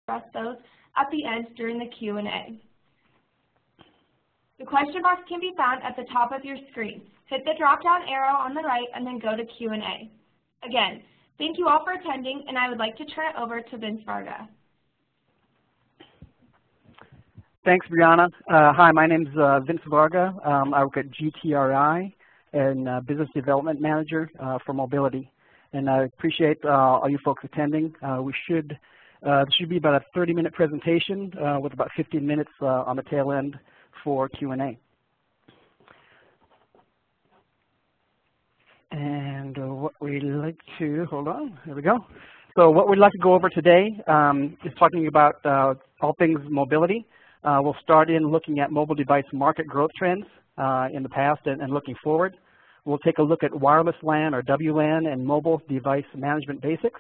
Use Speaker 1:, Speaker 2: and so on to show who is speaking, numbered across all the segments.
Speaker 1: address those at the end during the Q&A. The question box can be found at the top of your screen. Hit the drop-down arrow on the right and then go to Q&A. Again, thank you all for attending, and I would like to turn it over to Vince Varga.
Speaker 2: Thanks, Brianna. Hi, my name is Vince Varga. I work at GTRI and Business Development Manager for Mobility. And I appreciate all you folks attending. This should be about a 30-minute presentation with about 15 minutes on the tail end for Q&A. And what we'd like to, hold on, there we go. So what we'd like to go over today is talking about all things mobility. We'll start in looking at mobile device market growth trends in the past and looking forward. We'll take a look at wireless LAN or WLAN and mobile device management basics.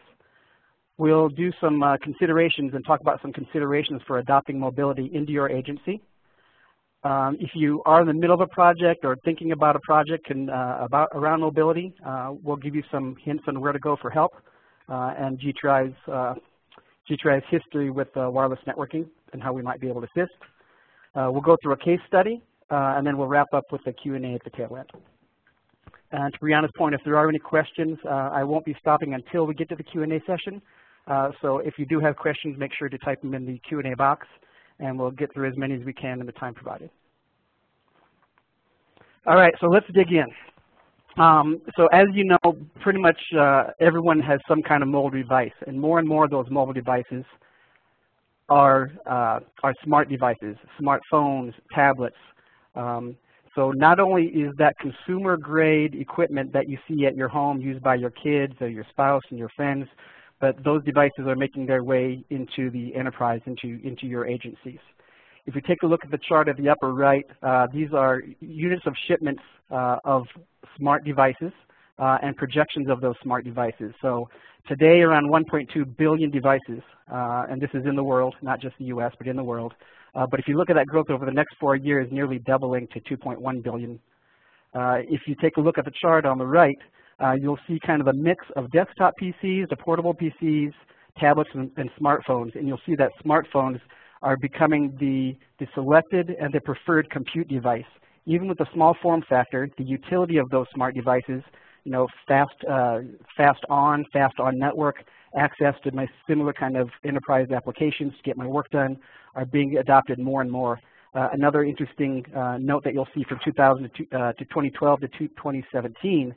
Speaker 2: We'll do some considerations and talk about some considerations for adopting mobility into your agency. If you are in the middle of a project or thinking about a project around mobility, we'll give you some hints on where to go for help and GTRI's history with wireless networking and how we might be able to assist. We'll go through a case study and then we'll wrap up with the Q&A at the tail end. And to Brianna's point, if there are any questions, I won't be stopping until we get to the Q&A session. So if you do have questions, make sure to type them in the Q&A box, and we'll get through as many as we can in the time provided. All right, so let's dig in. So as you know, pretty much everyone has some kind of mobile device, and more of those mobile devices are smart devices, smartphones, tablets. So not only is that consumer-grade equipment that you see at your home used by your kids or your spouse and your friends, but those devices are making their way into the enterprise, into your agencies. If you take a look at the chart at the upper right, these are units of shipments of smart devices and projections of those smart devices. So today, around 1.2 billion devices, and this is in the world, not just the US, but in the world. But if you look at that growth over the next 4 years, nearly doubling to 2.1 billion. If you take a look at the chart on the right, you'll see kind of a mix of desktop PCs to portable PCs, tablets, and smartphones. And you'll see that smartphones are becoming the selected and the preferred compute device. Even with the small form factor, the utility of those smart devices, you know, fast on network, access to my similar kind of enterprise applications to get my work done are being adopted more and more. Another interesting note that you'll see from 2012 to 2017,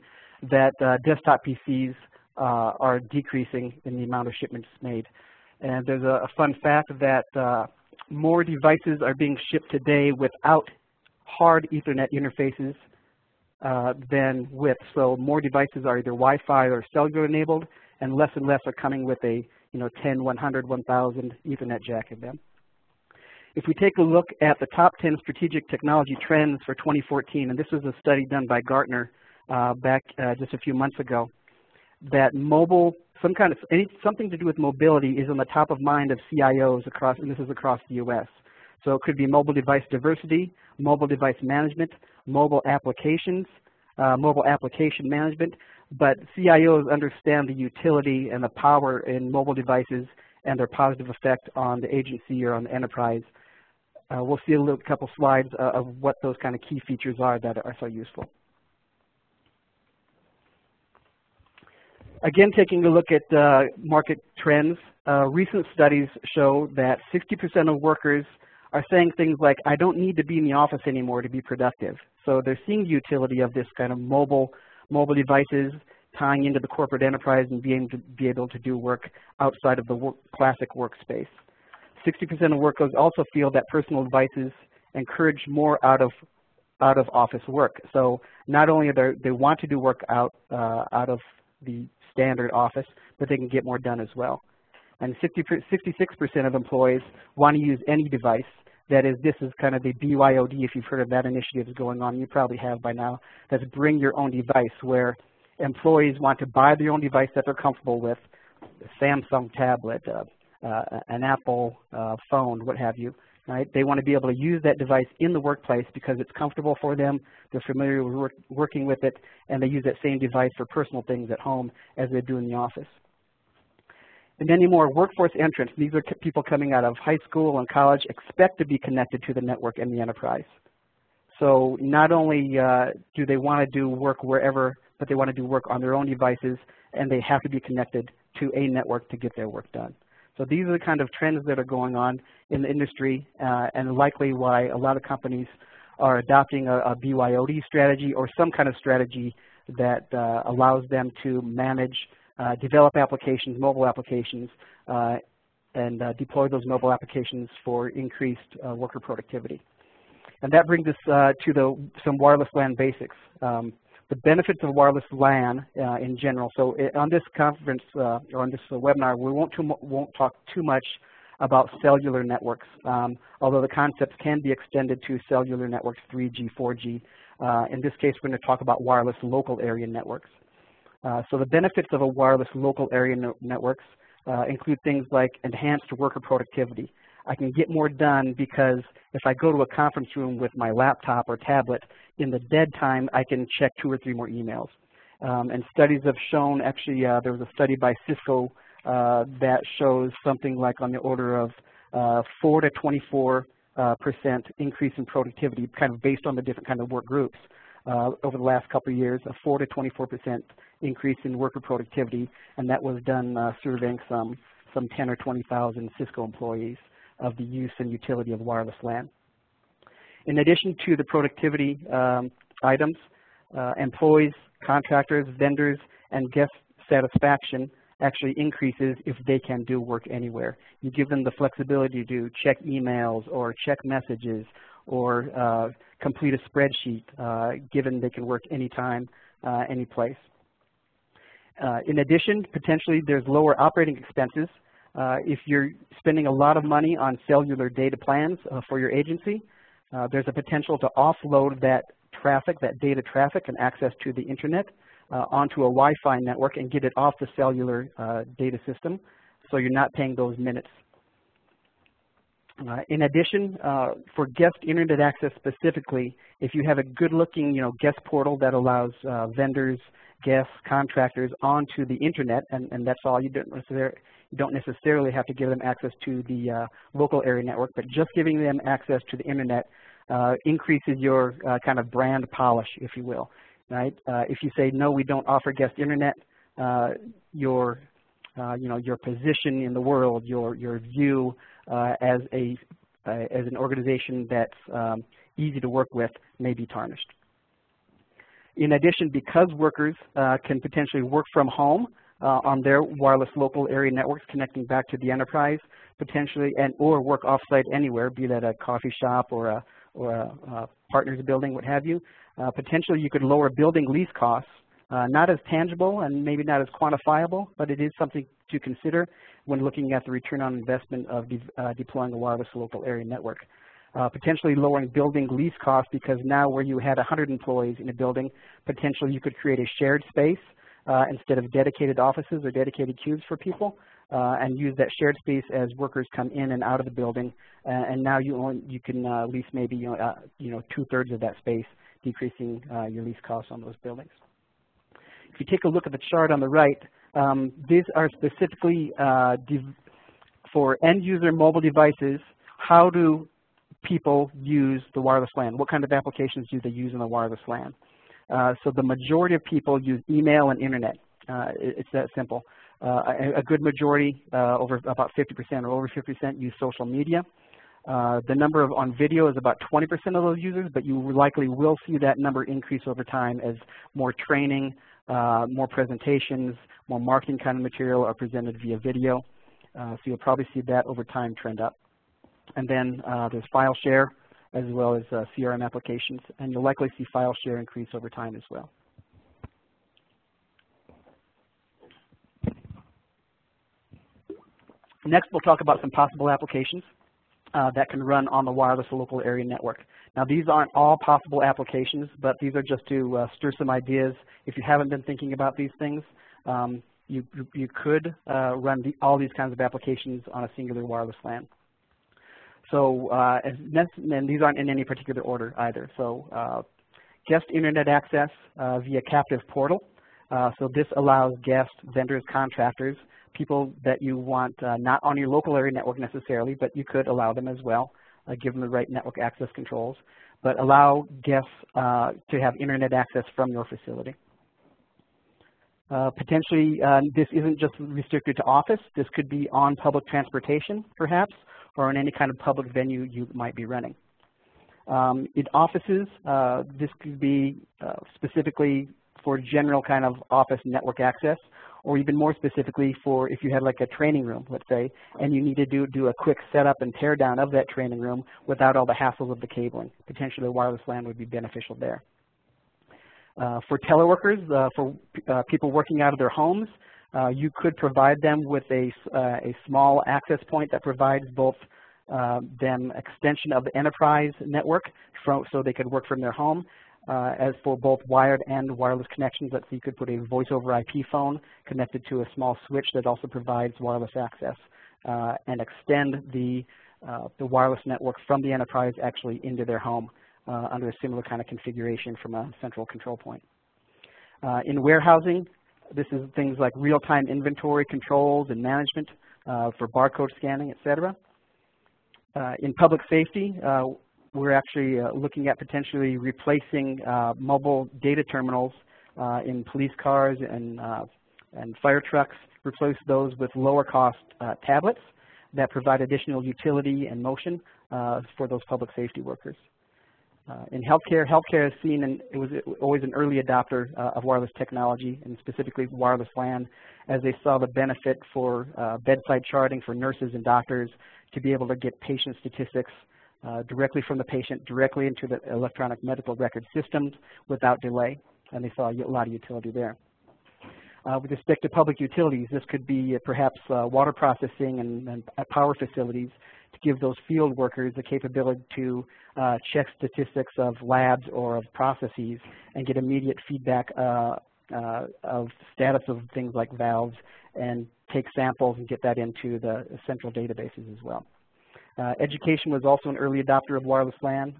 Speaker 2: that desktop PCs are decreasing in the amount of shipments made. And there's a fun fact that more devices are being shipped today without hard Ethernet interfaces than with. So more devices are either Wi-Fi or cellular enabled, and less are coming with a 10, 100, 1000 Ethernet jack in them. If we take a look at the top 10 strategic technology trends for 2014, and this was a study done by Gartner back just a few months ago, that mobile, something to do with mobility is on the top of mind of CIOs across, and this is across the US. So it could be mobile device diversity, mobile device management, mobile applications, mobile application management, but CIOs understand the utility and the power in mobile devices and their positive effect on the agency or on the enterprise. We'll see a couple slides of what those kind of key features are that are so useful. Again, taking a look at market trends, recent studies show that 60% of workers are saying things like, I don't need to be in the office anymore to be productive. So they're seeing the utility of this kind of mobile devices tying into the corporate enterprise and being able to do work outside of the classic workspace. 60% of workers also feel that personal devices encourage more out of office work. So not only they want to do work out of the standard office, but they can get more done as well. And 66% of employees want to use any device. That is, this is kind of the BYOD, if you've heard of that initiative going on, you probably have by now. That's bring your own device, where employees want to buy their own device that they're comfortable with, a Samsung tablet, an Apple phone, what have you. Right? They want to be able to use that device in the workplace because it's comfortable for them, they're familiar with working with it, and they use that same device for personal things at home as they do in the office. And anymore, workforce entrants, these are people coming out of high school and college, expect to be connected to the network and the enterprise. So not only do they want to do work wherever, but they want to do work on their own devices, and they have to be connected to a network to get their work done. So these are the kind of trends that are going on in the industry, and likely why a lot of companies are adopting a BYOD strategy or some kind of strategy that allows them to manage, develop applications, mobile applications, and deploy those mobile applications for increased worker productivity. And that brings us to some wireless LAN basics. The benefits of wireless LAN in general. So on this conference or on this webinar, we won't talk too much about cellular networks, although the concepts can be extended to cellular networks, 3G, 4G. In this case, we're going to talk about wireless local area networks. So the benefits of a wireless local area networks include things like enhanced worker productivity. I can get more done because if I go to a conference room with my laptop or tablet, in the dead time, I can check 2 or 3 more emails. And studies have shown, actually, there was a study by Cisco that shows something like on the order of 4 to 24% increase in productivity, kind of based on the different kind of work groups over the last couple of years, a 4 to 24% increase in worker productivity, and that was done surveying some 10 or 20,000 Cisco employees of the use and utility of wireless LAN. In addition to the productivity items, employees, contractors, vendors, and guest satisfaction actually increases if they can do work anywhere. You give them the flexibility to check emails or check messages or complete a spreadsheet, given they can work anytime, any place. In addition, potentially there's lower operating expenses. If you're spending a lot of money on cellular data plans for your agency, there's a potential to offload that traffic, that data traffic and access to the internet onto a Wi-Fi network and get it off the cellular data system, so you're not paying those minutes. In addition, for guest internet access specifically, if you have a good-looking, guest portal that allows vendors, guests, contractors onto the internet, and that's all, you don't necessarily have to give them access to the local area network, but just giving them access to the internet increases your kind of brand polish, if you will. Right? If you say no, we don't offer guest internet, your position in the world, your view as an organization that's easy to work with may be tarnished. In addition, because workers can potentially work from home on their wireless local area networks connecting back to the enterprise, potentially, or work offsite anywhere, be that a coffee shop or a partner's building, what have you, potentially you could lower building lease costs, not as tangible and maybe not as quantifiable, but it is something to consider when looking at the return on investment of deploying a wireless local area network. Potentially lowering building lease costs, because now where you had 100 employees in a building, potentially you could create a shared space instead of dedicated offices or dedicated queues for people, and use that shared space as workers come in and out of the building. And now you can lease maybe 2/3 of that space, decreasing your lease costs on those buildings. If you take a look at the chart on the right, these are specifically for end user mobile devices. How do people use the wireless LAN? What kind of applications do they use in the wireless LAN? So the majority of people use email and internet. It's that simple. A good majority, over about 50% or over 50%, use social media. The number on video is about 20% of those users, but you likely will see that number increase over time as more training, more presentations, more marketing kind of material are presented via video. So you'll probably see that over time trend up. And then there's file share as well as CRM applications, and you'll likely see file share increase over time as well. Next, we'll talk about some possible applications that can run on the wireless local area network. Now, these aren't all possible applications, but these are just to stir some ideas. If you haven't been thinking about these things, you could run all these kinds of applications on a singular wireless LAN. So, and these aren't in any particular order either. So, guest internet access via captive portal. So this allows guests, vendors, contractors people that you want not on your local area network necessarily, but you could allow them as well, give them the right network access controls, but allow guests to have internet access from your facility. Potentially, this isn't just restricted to office. This could be on public transportation, perhaps, or in any kind of public venue you might be running. In offices, this could be specifically for general kind of office network access, or even more specifically for if you had like a training room, let's say, and you need to do a quick setup and tear down of that training room without all the hassles of the cabling. Potentially wireless LAN would be beneficial there. For teleworkers, for people working out of their homes, you could provide them with a small access point that provides both them extension of the enterprise network so they could work from their home, as for both wired and wireless connections. Let's say you could put a voice over IP phone connected to a small switch that also provides wireless access and extend the wireless network from the enterprise actually into their home under a similar kind of configuration from a central control point. In warehousing, this is things like real-time inventory controls and management for barcode scanning, et cetera. In public safety, we're actually looking at potentially replacing mobile data terminals in police cars and fire trucks, replace those with lower cost tablets that provide additional utility and motion for those public safety workers. In healthcare, healthcare has seen, and it was always an early adopter of wireless technology, and specifically wireless LAN, as they saw the benefit for bedside charting for nurses and doctors to be able to get patient statistics directly from the patient, directly into the electronic medical record systems without delay, and they saw a lot of utility there. With respect to public utilities, this could be perhaps water processing and power facilities to give those field workers the capability to check statistics of labs or of processes and get immediate feedback of status of things like valves and take samples and get that into the central databases as well. Education was also an early adopter of wireless LAN.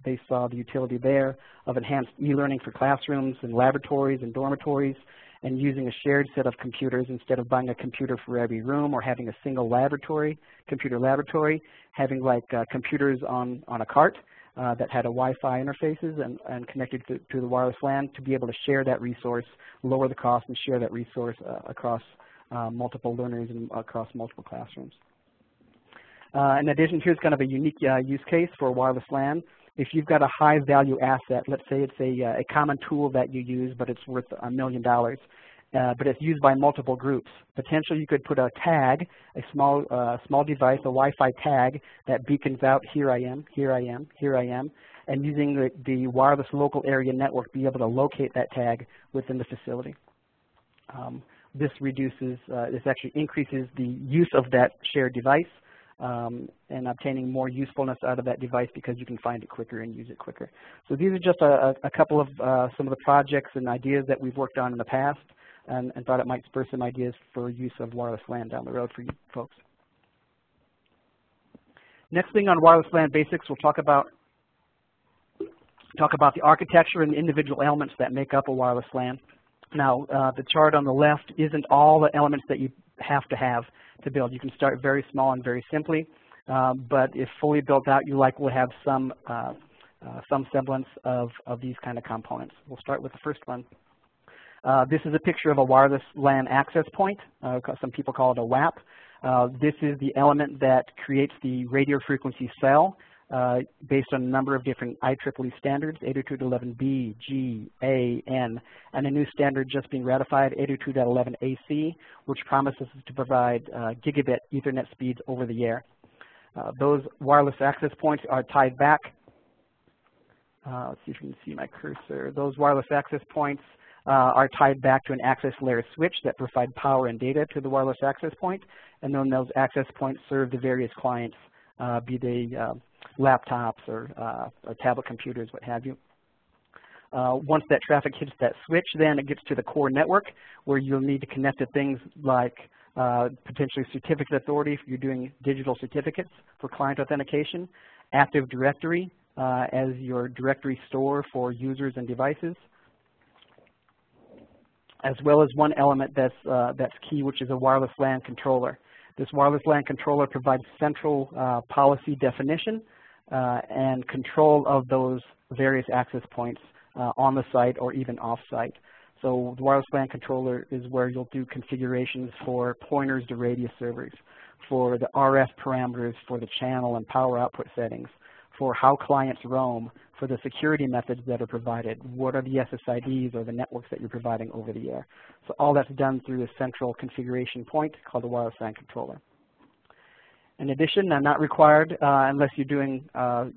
Speaker 2: They saw the utility there of enhanced e-learning for classrooms and laboratories and dormitories, and using a shared set of computers instead of buying a computer for every room or having a single computer laboratory, having like computers on a cart that had a Wi-Fi interfaces and connected to the wireless LAN to be able to share that resource, lower the cost, and share that resource across multiple learners and across multiple classrooms. In addition, here's kind of a unique use case for wireless LAN. If you've got a high value asset, let's say it's a common tool that you use, but it's worth $1 million, but it's used by multiple groups. Potentially you could put a tag, a small device, a Wi-Fi tag that beacons out, here I am, here I am, here I am, and using the wireless local area network, be able to locate that tag within the facility. This actually increases the use of that shared device, and obtaining more usefulness out of that device because you can find it quicker and use it quicker. So these are just a couple of some of the projects and ideas that we've worked on in the past, and thought it might spur some ideas for use of wireless LAN down the road for you folks. Next thing on wireless LAN basics, we'll talk about the architecture and the individual elements that make up a wireless LAN. Now, the chart on the left isn't all the elements that you have to build. You can start very small and very simply, but if fully built out, you likely will have some semblance of these kind of components. We'll start with the first one. This is a picture of a wireless LAN access point. Some people call it a WAP. This is the element that creates the radio frequency cell based on a number of different IEEE standards, 802.11b, G, A, N, and a new standard just being ratified, 802.11ac, which promises to provide gigabit Ethernet speeds over the air. Those wireless access points are tied back. Let's see if you can see my cursor. Those wireless access points are tied back to an access layer switch that provide power and data to the wireless access point, and then those access points serve the various clients, be they laptops or tablet computers, what have you. Once that traffic hits that switch, then it gets to the core network where you'll need to connect to things like potentially certificate authority if you're doing digital certificates for client authentication, Active Directory as your directory store for users and devices, as well as one element that's key, which is a wireless LAN controller. This wireless LAN controller provides central policy definition and control of those various access points on the site or even off-site. So the wireless LAN controller is where you'll do configurations for pointers to radius servers, for the RF parameters, for the channel and power output settings, for how clients roam, for the security methods that are provided, what are the SSIDs or the networks that you're providing over the air. So all that's done through a central configuration point called the wireless LAN controller. In addition, not required unless you're doing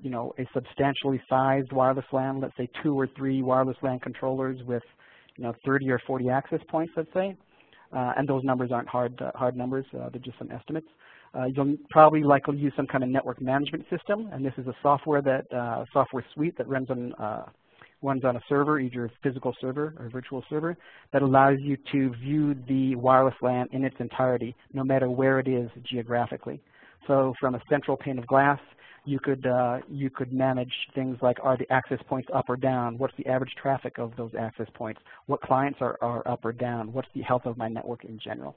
Speaker 2: you know, a substantially sized wireless LAN, let's say 2 or 3 wireless LAN controllers with 30 or 40 access points, let's say. And those numbers aren't hard numbers, they're just some estimates. You'll probably likely use some kind of network management system, and this is a software suite that runs on a server, either a physical server or a virtual server, that allows you to view the wireless LAN in its entirety, no matter where it is geographically. So from a central pane of glass, you could manage things like, are the access points up or down? What's the average traffic of those access points? What clients are up or down? What's the health of my network in general?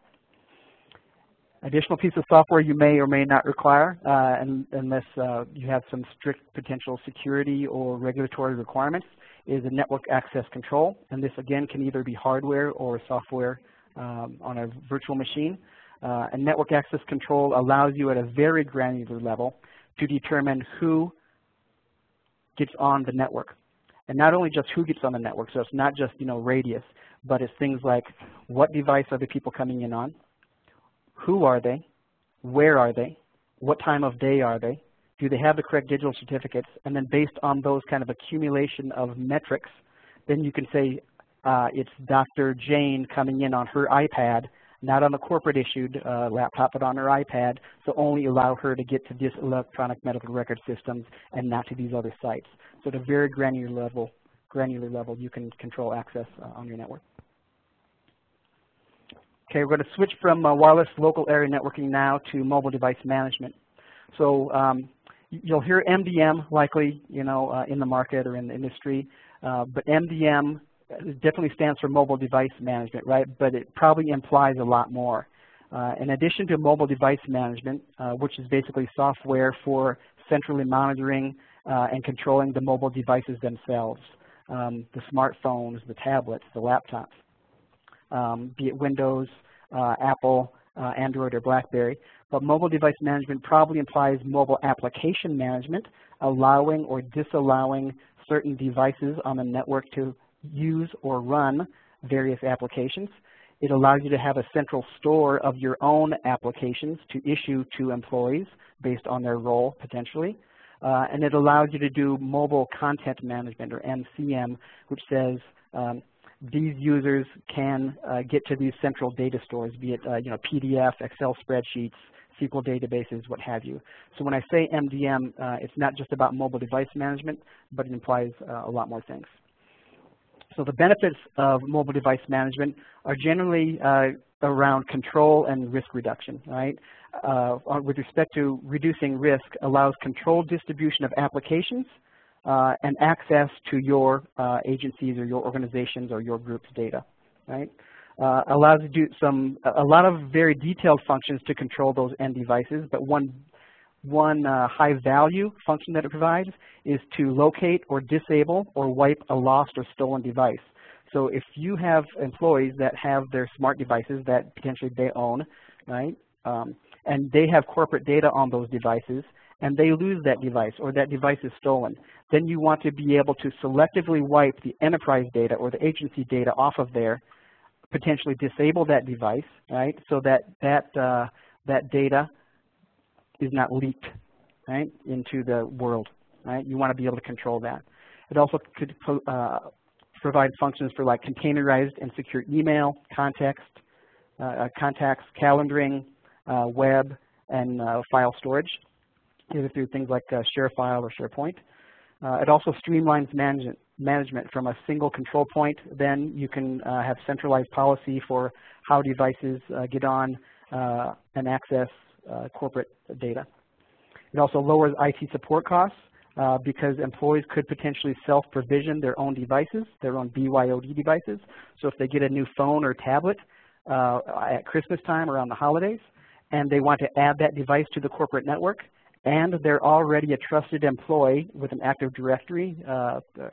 Speaker 2: Additional piece of software you may or may not require unless you have some strict potential security or regulatory requirements is a network access control. And this again can either be hardware or software on a virtual machine. And network access control allows you at a very granular level to determine who gets on the network. And not only just who gets on the network, so it's not just radius, but it's things like what device are the people coming in on, who are they, where are they, what time of day are they, do they have the correct digital certificates, and then based on those kind of accumulation of metrics, then you can say it's Dr. Jane coming in on her iPad, not on a corporate issued laptop, but on her iPad, so only allow her to get to this electronic medical record systems and not to these other sites. So at a very granular level, you can control access on your network. Okay, we're going to switch from wireless local area networking now to mobile device management. So you'll hear MDM likely, in the market or in the industry, but MDM definitely stands for mobile device management, right? But it probably implies a lot more. In addition to mobile device management, which is basically software for centrally monitoring and controlling the mobile devices themselves, the smartphones, the tablets, the laptops, be it Windows, Apple, Android, or BlackBerry. But mobile device management probably implies mobile application management, allowing or disallowing certain devices on the network to use or run various applications. It allows you to have a central store of your own applications to issue to employees based on their role potentially. And it allows you to do mobile content management, or MCM, which says these users can get to these central data stores, be it PDF, Excel spreadsheets, SQL databases, what have you. So when I say MDM, it's not just about mobile device management, but it implies a lot more things. So the benefits of mobile device management are generally around control and risk reduction, right? With respect to reducing risk, allows controlled distribution of applications and access to your agencies or your organizations or your group's data, right? Allows you to do a lot of very detailed functions to control those end devices, but one high value function that it provides is to locate or disable or wipe a lost or stolen device. So if you have employees that have their smart devices that potentially they own, right, and they have corporate data on those devices, and they lose that device or that device is stolen, then you want to be able to selectively wipe the enterprise data or the agency data off of there, potentially disable that device, right, so that that data is not leaked, right, into the world, right? You want to be able to control that. It also could provide functions for like containerized and secure email, contacts, calendaring, web, and file storage, either through things like ShareFile or SharePoint. It also streamlines management from a single control point. Then you can have centralized policy for how devices get on and access corporate data. It also lowers IT support costs because employees could potentially self-provision their own devices, their own BYOD devices. So if they get a new phone or tablet at Christmas time around the holidays, and they want to add that device to the corporate network, and they're already a trusted employee with an Active Directory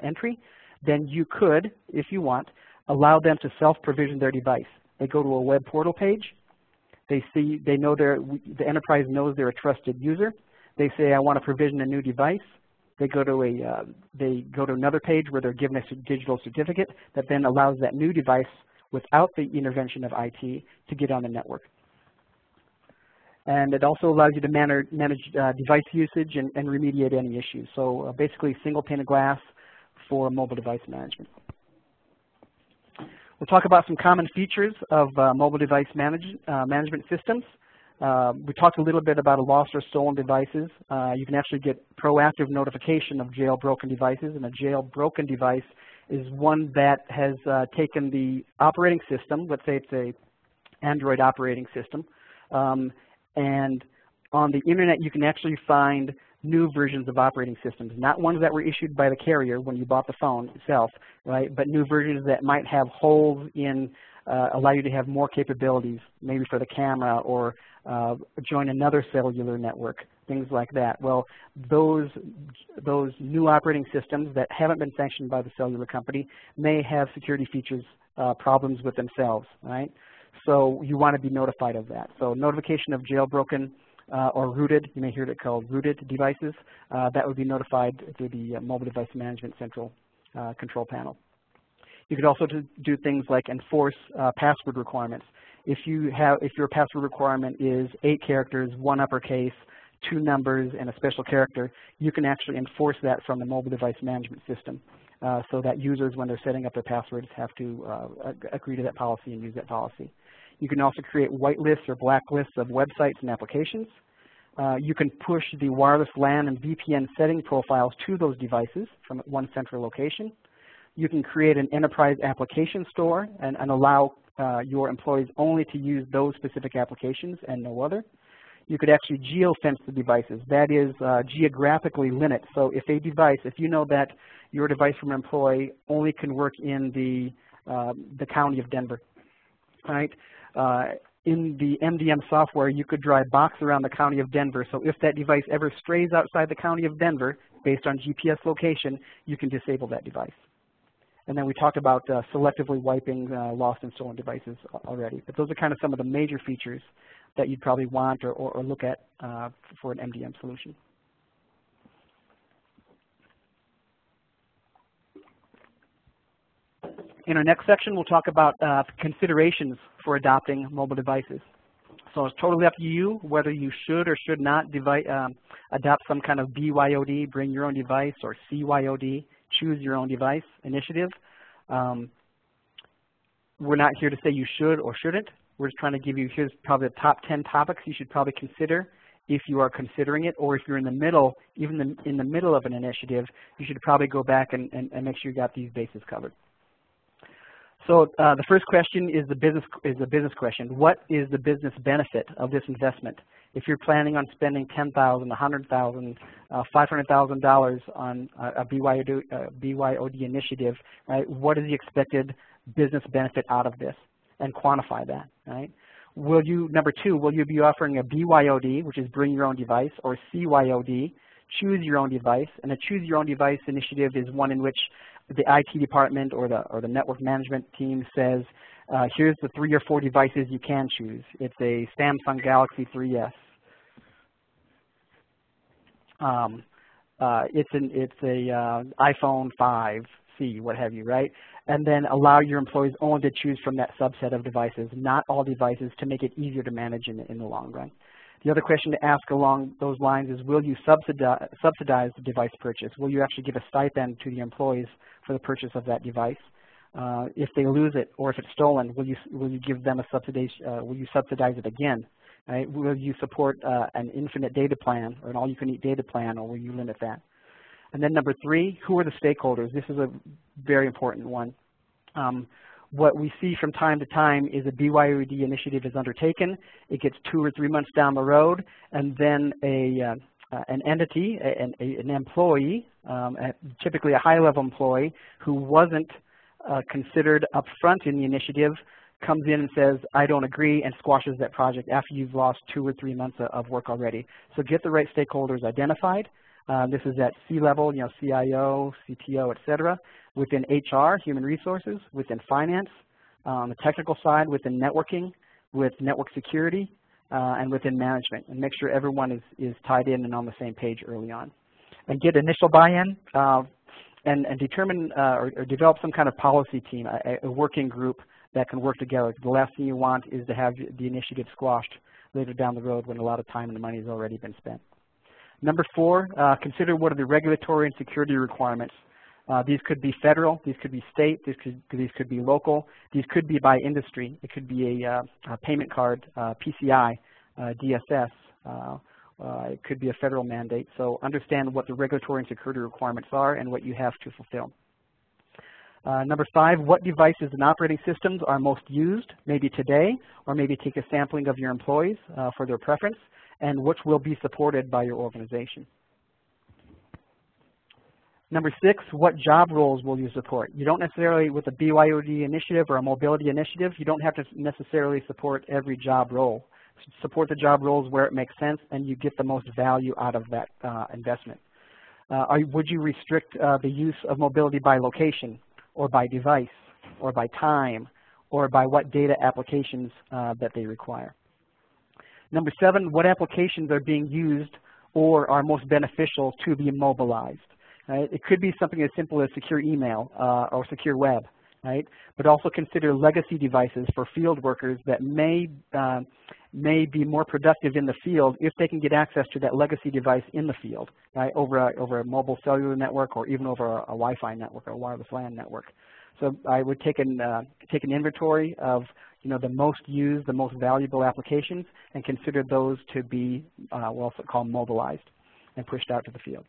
Speaker 2: entry, then you could, if you want, allow them to self-provision their device. They go to a web portal page. They know the enterprise knows they're a trusted user. They say, I want to provision a new device. They go to another page where they're given a digital certificate that then allows that new device, without the intervention of IT, to get on the network. And it also allows you to manage device usage and remediate any issues. So basically, single pane of glass for mobile device management. We'll talk about some common features of mobile device management systems. We talked a little bit about lost or stolen devices. You can actually get proactive notification of jailbroken devices, and a jailbroken device is one that has taken the operating system, let's say it's a Android operating system, and on the internet you can actually find new versions of operating systems, not ones that were issued by the carrier when you bought the phone itself, right? But new versions that might have holes in, allow you to have more capabilities, maybe for the camera or join another cellular network, things like that. Well, those new operating systems that haven't been sanctioned by the cellular company may have security features problems with themselves, right? So you want to be notified of that. So notification of jailbroken or rooted, you may hear it called rooted devices, that would be notified through the Mobile Device Management Central control panel. You could also do things like enforce password requirements. If your password requirement is 8 characters, 1 uppercase, 2 numbers, and a special character, you can actually enforce that from the mobile device management system, so that users, when they're setting up their passwords, have to agree to that policy and use that policy. You can also create whitelists or blacklists of websites and applications. You can push the wireless LAN and VPN setting profiles to those devices from one central location. You can create an enterprise application store and allow your employees only to use those specific applications and no other. You could actually geofence the devices. That is, geographically limit. So if you know that your device from an employee only can work in the county of Denver, right? In the MDM software, you could draw a box around the county of Denver. So if that device ever strays outside the county of Denver, based on GPS location, you can disable that device. And then we talked about selectively wiping lost and stolen devices already. But those are kind of some of the major features that you'd probably want or look at for an MDM solution. In our next section, we'll talk about considerations for adopting mobile devices. So it's totally up to you whether you should or should not adopt some kind of BYOD, bring your own device, or CYOD, choose your own device initiative. We're not here to say you should or shouldn't. We're just trying to give you, here's probably the top 10 topics you should probably consider if you are considering it, or if you're in the middle, even in the middle of an initiative, you should probably go back and make sure you got these bases covered. So the first question is the business question. What is the business benefit of this investment? If you're planning on spending $10,000, $100,000, $500,000 on a BYOD initiative, right? What is the expected business benefit out of this? And quantify that, right? Number 2, will you be offering a BYOD, which is bring your own device, or CYOD, choose your own device? And a choose your own device initiative is one in which the IT department or the network management team says, here's the 3 or 4 devices you can choose. It's a Samsung Galaxy 3S. It's a iPhone 5C, what have you, right? And then allow your employees only to choose from that subset of devices, not all devices, to make it easier to manage in the long run. The other question to ask along those lines is, will you subsidize the device purchase? Will you actually give a stipend to the employees for the purchase of that device? If they lose it or if it's stolen, will you give them a subsidization? Will you subsidize it again? Right? Will you support an infinite data plan or an all-you-can-eat data plan, or will you limit that? And then number 3, who are the stakeholders? This is a very important one. What we see from time to time is a BYOD initiative is undertaken. It gets 2 or 3 months down the road, and then a an entity, an employee, typically a high-level employee who wasn't considered up front in the initiative, comes in and says, I don't agree, and squashes that project after you've lost 2 or 3 months of work already. So get the right stakeholders identified. This is at C-level, CIO, CTO, et cetera, within HR, human resources, within finance, on the technical side, within networking, with network security, and within management, and make sure everyone is tied in and on the same page early on. And get initial buy-in and determine or develop some kind of policy team, a working group that can work together. The last thing you want is to have the initiative squashed later down the road when a lot of time and money has already been spent. Number 4, consider what are the regulatory and security requirements. These could be federal, these could be state, these could be local, these could be by industry. It could be a payment card, PCI, DSS. It could be a federal mandate. So understand what the regulatory and security requirements are and what you have to fulfill. Number 5, what devices and operating systems are most used, maybe today, or maybe take a sampling of your employees for their preference, and which will be supported by your organization. Number 6, what job roles will you support? You don't necessarily, with a BYOD initiative or a mobility initiative, you don't have to necessarily support every job role. Support the job roles where it makes sense and you get the most value out of that investment. Would you restrict the use of mobility by location, or by device, or by time, or by what data applications that they require? Number 7, what applications are being used or are most beneficial to be mobilized? Right? It could be something as simple as secure email or secure web, right? But also consider legacy devices for field workers that may be more productive in the field if they can get access to that legacy device in the field, right? Over a mobile cellular network or even over a Wi-Fi network or a wireless LAN network. So I would take an inventory of the most used, the most valuable applications, and consider those to be what we call mobilized and pushed out to the field.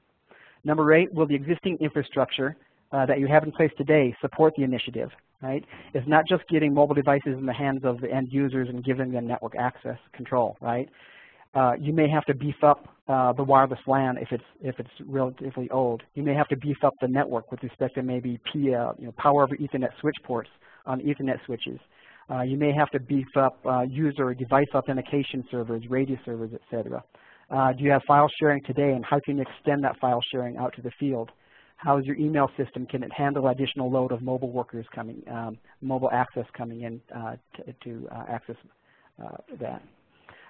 Speaker 2: Number 8, will the existing infrastructure that you have in place today support the initiative? Right? It's not just getting mobile devices in the hands of the end users and giving them network access control. Right? You may have to beef up the wireless LAN if it's relatively old. You may have to beef up the network with respect to maybe power over Ethernet switch ports on Ethernet switches. You may have to beef up user or device authentication servers, RAID servers, et cetera. Do you have file sharing today, and how can you extend that file sharing out to the field? How is your email system? Can it handle additional load of mobile workers coming, mobile access coming in to access that?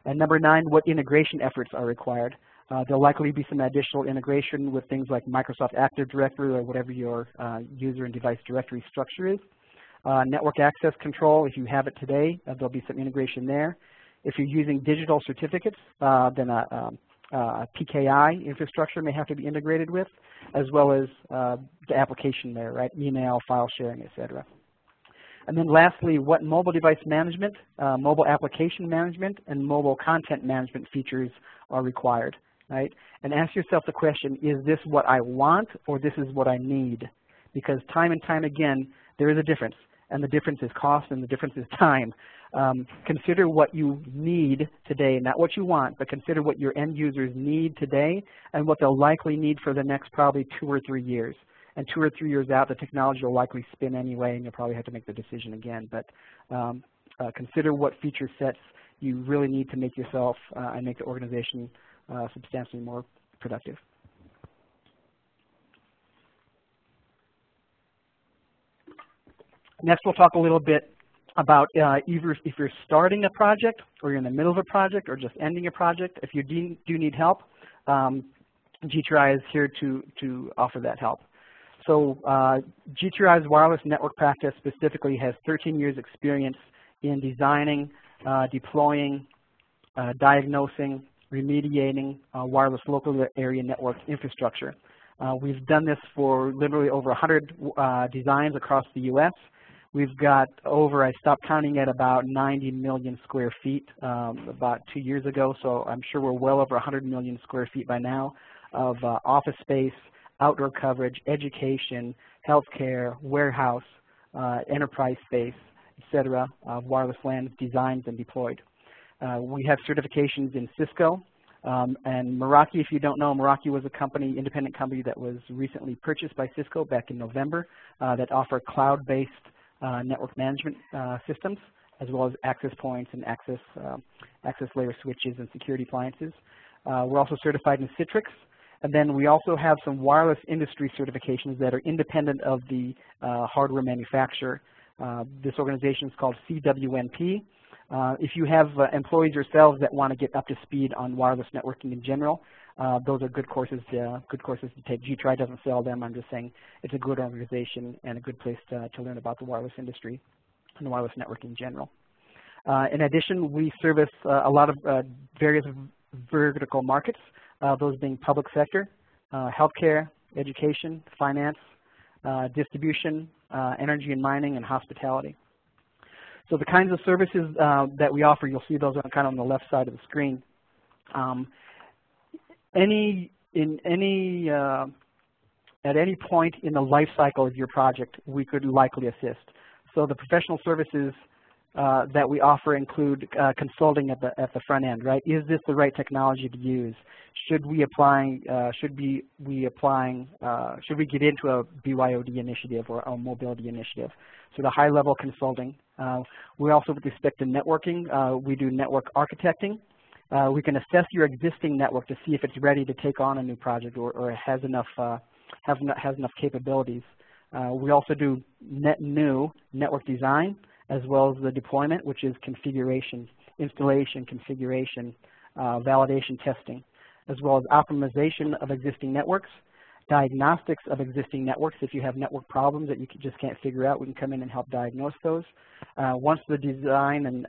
Speaker 2: And number 9, what integration efforts are required? There'll likely be some additional integration with things like Microsoft Active Directory or whatever your user and device directory structure is. Network access control, if you have it today, there'll be some integration there. If you're using digital certificates, then a PKI infrastructure may have to be integrated with, as well as the application there, right? Email, file sharing, et cetera. And then lastly, what mobile device management, mobile application management, and mobile content management features are required, right? And ask yourself the question, is this what I want or this is what I need? Because time and time again, there is a difference, and the difference is cost and the difference is time. Consider what you need today, not what you want, but consider what your end users need today and what they'll likely need for the next probably 2 or 3 years. And 2 or 3 years out, the technology will likely spin anyway, and you'll probably have to make the decision again. But consider what feature sets you really need to make yourself and make the organization substantially more productive. Next, we'll talk a little bit about either if you're starting a project or you're in the middle of a project or just ending a project. If you do need help, GTRI is here to offer that help. So GTRI's wireless network practice specifically has 13 years experience in designing, deploying, diagnosing, remediating wireless local area network infrastructure. We've done this for literally over 100 designs across the US. We've got over, I stopped counting at about 90 million square feet about 2 years ago, so I'm sure we're well over 100 million square feet by now of office space, outdoor coverage, education, healthcare, warehouse, enterprise space, et cetera, of wireless LAN designed and deployed. We have certifications in Cisco, And Meraki, if you don't know, Meraki was a company, independent company that was recently purchased by Cisco back in November that offer cloud-based network management systems, as well as access points and access layer switches and security appliances. We're also certified in Citrix. And then we also have some wireless industry certifications that are independent of the hardware manufacturer. This organization is called CWNP. If you have employees yourselves that want to get up to speed on wireless networking in general, those are good courses to take. GTRI doesn't sell them. I'm just saying it's a good organization and a good place to learn about the wireless industry and wireless networking in general. In addition, we service a lot of various vertical markets, those being public sector, healthcare, education, finance, distribution, energy and mining, and hospitality. So the kinds of services that we offer, you'll see those kind of on the left side of the screen. At any point in the life cycle of your project, we could likely assist. So the professional services that we offer include consulting at the front end, right? Is this the right technology to use? Should we get into a BYOD initiative or a mobility initiative? So the high-level consulting. We also, with respect to networking, we do network architecting. We can assess your existing network to see if it's ready to take on a new project or it has enough capabilities. We also do net new network design, as well as the deployment, which is configuration, installation, configuration, validation testing, as well as optimization of existing networks, diagnostics of existing networks. If you have network problems that you just can't figure out, we can come in and help diagnose those. Once the design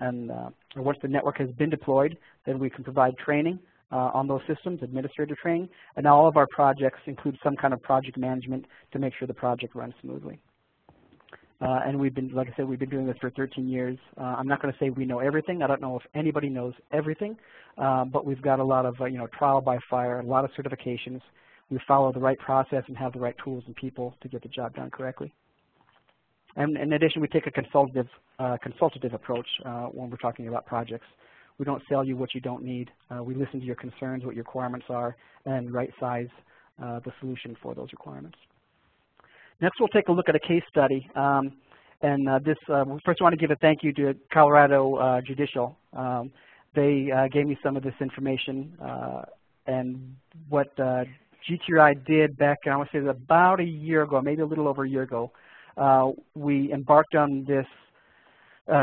Speaker 2: or once the network has been deployed, then we can provide training on those systems, administrative training, and all of our projects include some kind of project management to make sure the project runs smoothly. And we've been, like I said, we've been doing this for 13 years. I'm not going to say we know everything. I don't know if anybody knows everything, but we've got a lot of trial by fire, a lot of certifications. We follow the right process and have the right tools and people to get the job done correctly. And in addition, we take a consultative approach when we're talking about projects. We don't sell you what you don't need. We listen to your concerns, what your requirements are, and right size the solution for those requirements. Next, we'll take a look at a case study. First, I want to give a thank you to Colorado Judicial. They gave me some of this information, and what GTRI did back, I want to say about a year ago, maybe a little over a year ago, we embarked on this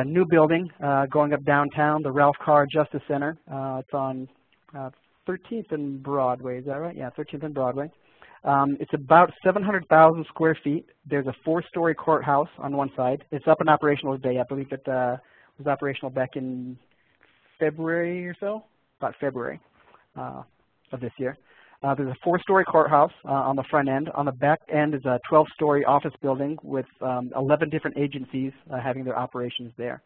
Speaker 2: new building going up downtown, the Ralph Carr Justice Center. It's on 13th and Broadway, is that right? Yeah, 13th and Broadway. It's about 700,000 square feet. There's a 4-story courthouse on one side. It's up and operational today. I believe it was operational back in February or so, about February of this year. There's a 4-story courthouse on the front end. On the back end is a 12-story office building with 11 different agencies having their operations there.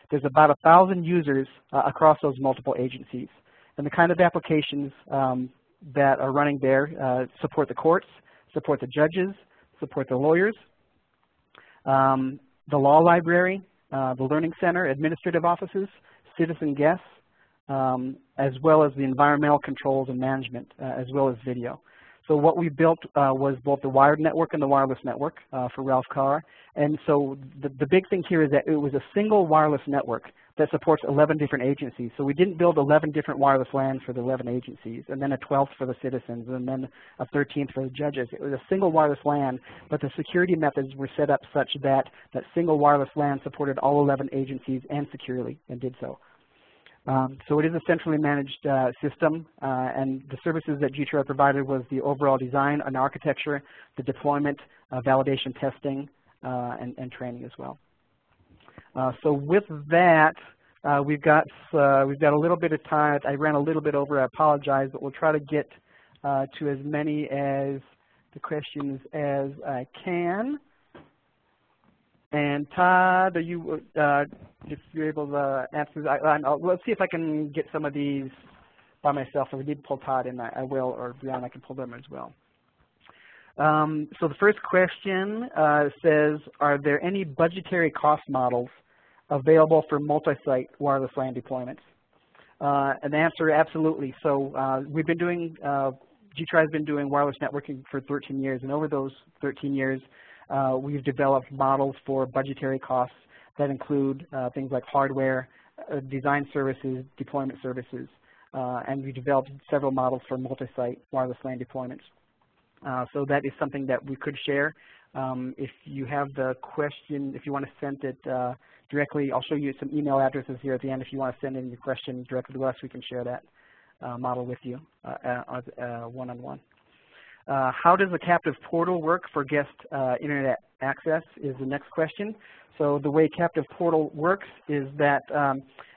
Speaker 2: There's about 1,000 users across those multiple agencies. And the kind of applications that are running there support the courts, support the judges, support the lawyers, the law library, the learning center, administrative offices, citizen guests, as well as the environmental controls and management, as well as video. So what we built was both the wired network and the wireless network for Ralph Carr. And so the big thing here is that it was a single wireless network that supports 11 different agencies. So we didn't build 11 different wireless LANs for the 11 agencies, and then a 12th for the citizens, and then a 13th for the judges. It was a single wireless LAN, but the security methods were set up such that that single wireless LAN supported all 11 agencies and securely, and did so. So it is a centrally managed system, and the services that GTRI provided was the overall design and architecture, the deployment, validation testing, and training as well. So with that, we've got a little bit of time. I ran a little bit over. I apologize, but we'll try to get to as many as the questions as I can. And Todd, are you, if you're able to answer, let's see if I can get some of these by myself. If we need to pull Todd in, I will, or Brianna, I can pull them as well. So the first question says, are there any budgetary cost models available for multi-site wireless LAN deployments? An answer, absolutely. So we've been doing, GTRI has been doing wireless networking for 13 years, and over those 13 years, we've developed models for budgetary costs that include things like hardware, design services, deployment services, and we developed several models for multi-site wireless LAN deployments. So that is something that we could share. If you have the question, if you want to send it directly, I'll show you some email addresses here at the end. If you want to send in your question directly to us, we can share that model with you one-on-one. How does a captive portal work for guest internet access is the next question. So the way captive portal works is that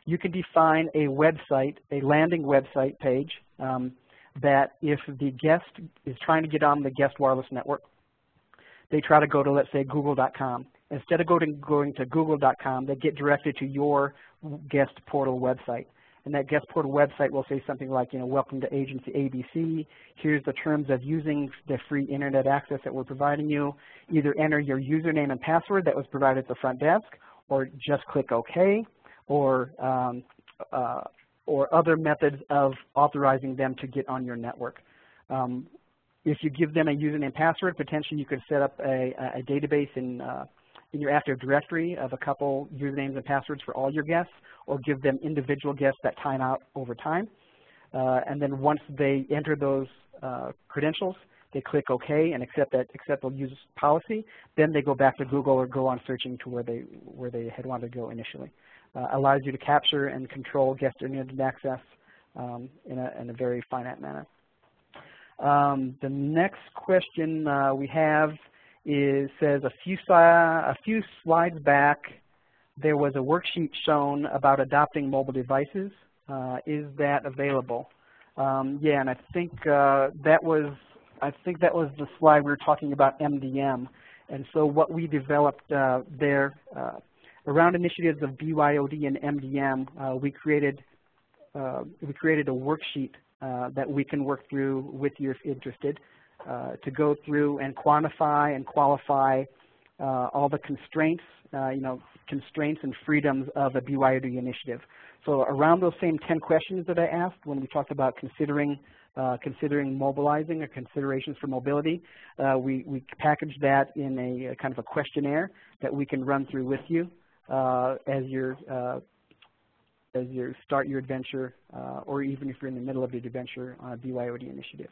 Speaker 2: you can define a website, a landing website page, that if the guest is trying to get on the guest wireless network, they try to go to, let's say, google.com. Instead of going to google.com, they get directed to your guest portal website. And that guest portal website will say something like, welcome to agency ABC. Here's the terms of using the free internet access that we're providing you. Either enter your username and password that was provided at the front desk, or just click OK, or other methods of authorizing them to get on your network. If you give them a username and password, potentially you could set up a database in your Active Directory of a couple usernames and passwords for all your guests, or give them individual guests that time out over time. And then once they enter those credentials, they click OK and accept the use policy. Then they go back to Google or go on searching to where they had wanted to go initially. Allows you to capture and control guest internet access in a very finite manner. The next question we have says a few slides back, there was a worksheet shown about adopting mobile devices. Is that available? Yeah, and I think that was the slide we were talking about MDM. And so what we developed there around initiatives of BYOD and MDM, we created a worksheet that we can work through with you if interested, to go through and quantify and qualify all the constraints, constraints and freedoms of a BYOD initiative. So around those same 10 questions that I asked when we talked about considering mobilizing or considerations for mobility, we packaged that in a kind of a questionnaire that we can run through with you as you start your adventure, or even if you're in the middle of your adventure on a BYOD initiative.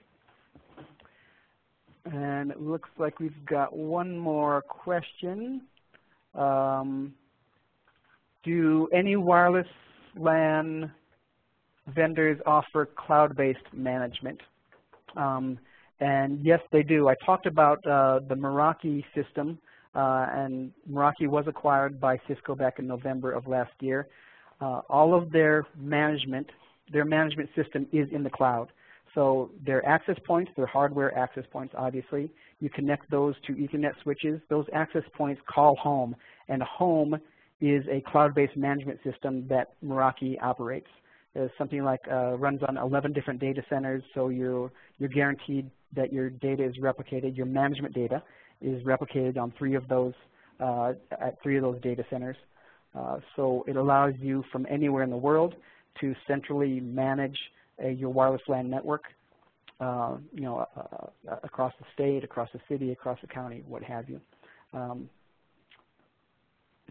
Speaker 2: And it looks like we've got one more question. Do any wireless LAN vendors offer cloud-based management? And yes, they do. I talked about the Meraki system, and Meraki was acquired by Cisco back in November of last year. All of their management system is in the cloud. So their access points, their hardware access points, obviously, you connect those to Ethernet switches. Those access points call home, and home is a cloud-based management system that Meraki operates. It's something like runs on 11 different data centers, so you're guaranteed that your data is replicated. Your management data is replicated on three of those data centers. So it allows you from anywhere in the world to centrally manage your wireless LAN network, across the state, across the city, across the county, what have you.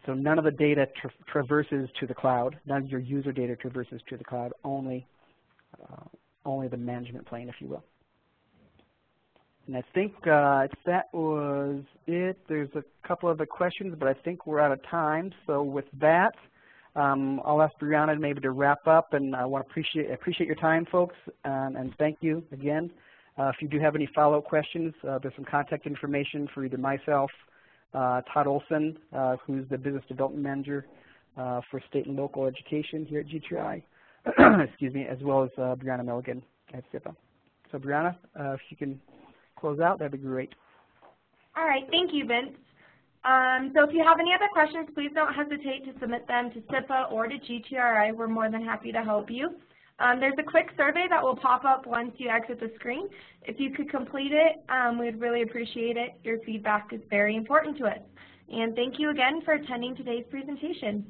Speaker 2: So none of the data traverses to the cloud. None of your user data traverses to the cloud. Only the management plane, if you will. And I think that was it. There's a couple other questions, but I think we're out of time. So with that, I'll ask Brianna maybe to wrap up, and I want to appreciate your time, folks, and thank you again. If you do have any follow-up questions, there's some contact information for either myself, Todd Olson, who's the Business Development Manager for State and Local Education here at GTRI, excuse me, as well as Brianna Milligan at SIPA. So Brianna, if you can close out, that'd be great.
Speaker 1: All right, thank you, Vince. So if you have any other questions, please don't hesitate to submit them to SIPA or to GTRI. We're more than happy to help you. There's a quick survey that will pop up once you exit the screen. If you could complete it, we'd really appreciate it. Your feedback is very important to us. And thank you again for attending today's presentation.